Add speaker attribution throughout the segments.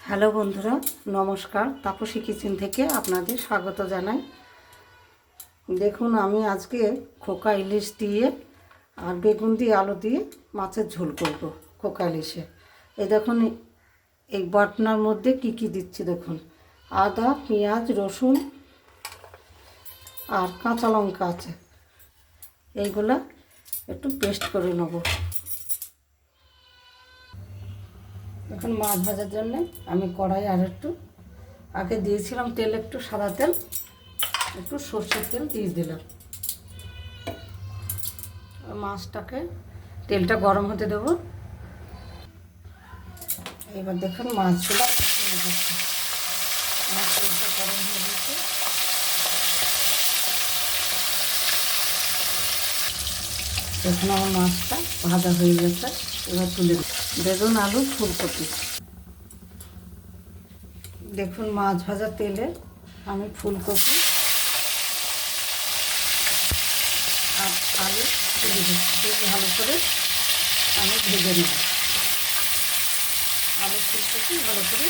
Speaker 1: Hello বন্ধুরা, নমস্কার। Tapasi kitchen থেকে আপনাদের স্বাগত জানাই। দেখুন, আমি আজকে খোকা ইলিশ দিয়ে আর বেগুন দিয়ে আলু দিয়ে মাছের ঝোল করব। খোকা ইলিশে এই দেখুন, এই বাটনার মধ্যে কি কি দিচ্ছি দেখুন। আদা, পেঁয়াজ, রসুন আর কাঁচা লঙ্কা আছে। এইগুলা একটু পেস্ট করে নেব। এখন মাছ ভাজার জন্য আমি কড়াই আর একটু আগে দিয়েছিলাম তেল, একটু সাদা তেল, একটু সর্ষের তেল দিয়ে দিলাম। মাছটাকে তেলটা গরম হতে দেবো। এবার দেখুন মাছগুলো মাছ তেলটা গরম হয়ে গেছে। দেখুন আমার মাছটা ভাজা হয়ে গেছে। এবার তুলে বেগুন, আলু, ফুলকপি। দেখুন মাছ ভাজা তেলে আমি ফুলকপি আর আলু তুলে দিচ্ছি। ভালো করে আমি ভেজে নেব। আলু ফুলকপি ভালো করে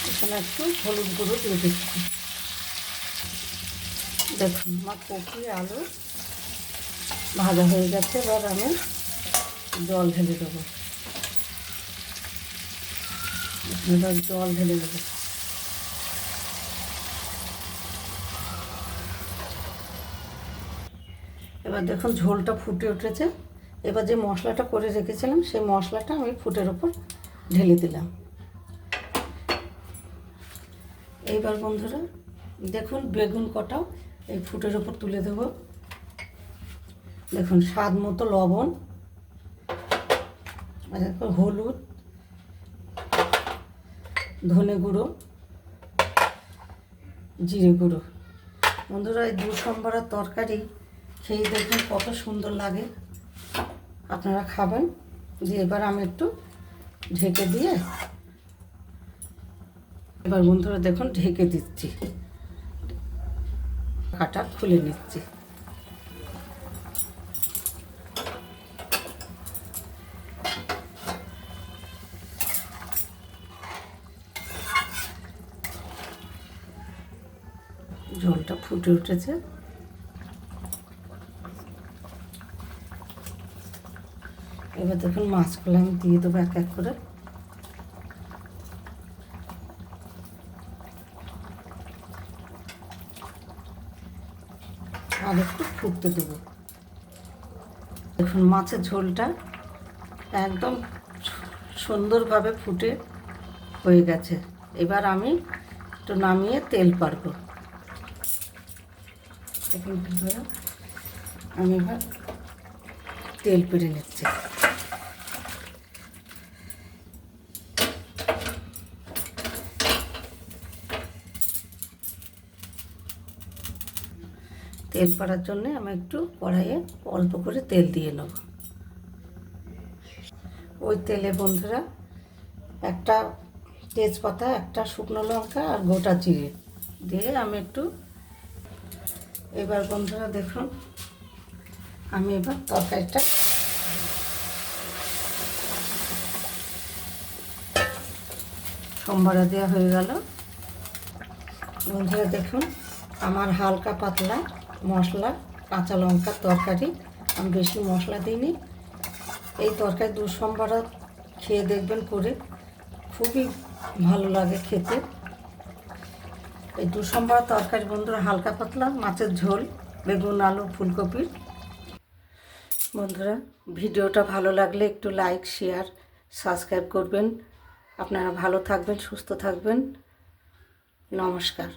Speaker 1: এখানে একটু হলুদ গুঁড়ো দিয়ে দিচ্ছি। দেখুন আমার কপি আলু ভাজা হয়ে গেছে। এবার আমি জল ঢেলে দেবো। এবার জল ঢেলে দেবো। এবার দেখুন ঝোলটা ফুটে উঠেছে। এবার যে মশলাটা করে রেখেছিলাম সেই মশলাটা আমি ফুটের ওপর ঢেলে দিলাম। এইবার বন্ধুরা দেখুন বেগুন কটাও এই ফুটের ওপর তুলে দেব। দেখুন স্বাদ মতো লবণ, হলুদ, ধনে গুঁড়ো, জিরে গুঁড়ো। বন্ধুরা এই দু সম্বরার তরকারি খেয়ে দেখবেন কত সুন্দর লাগে। আপনারা খাবেন। দিয়ে এবার আমি একটু ঢেকে দিয়ে এবার বন্ধুরা দেখুন ঢেকে দিচ্ছি, কাটা খুলে নিচ্ছি। ঝোলটা ফুটে উঠেছে। এবার দেখুন মাছগুলো আমি দিয়ে দেবো এক এক করে। আর একটু ফুটতে দেবো। দেখুন মাছের ঝোলটা একদম সুন্দরভাবে ফুটে হয়ে গেছে। এবার আমি একটু নামিয়ে তেল পারবো। দেখুন আমি এবার তেল পেরে নিচ্ছি। তেল পাড়ার জন্যে আমি একটু কড়াইয়ে অল্প করে তেল দিয়ে নেব। ওই তেলে বন্ধুরা একটা তেজপাতা, একটা শুকনো লঙ্কা আর গোটা জিরে দিয়ে আমি একটু এবার বন্ধুরা দেখুন আমি এবার তরকারিটা সম্বারা দেওয়া হয়ে গেল। বন্ধুরা দেখুন আমার হালকা পাতলা মশলা কাঁচা লঙ্কার তরকারি, আমি বেশি মশলা দিইনি। এই তরকারি দু সম্বারা খেয়ে দেখবেন করে, খুবই ভালো লাগে খেতে। এই দু সম্বারা তরকারি বন্ধুরা হালকা পাতলা মাছের ঝোল, বেগুন, আলু, ফুলকপির। বন্ধুরা ভিডিওটা ভালো লাগলে একটু লাইক, শেয়ার, সাবস্ক্রাইব করবেন। আপনারা ভালো থাকবেন, সুস্থ থাকবেন। নমস্কার।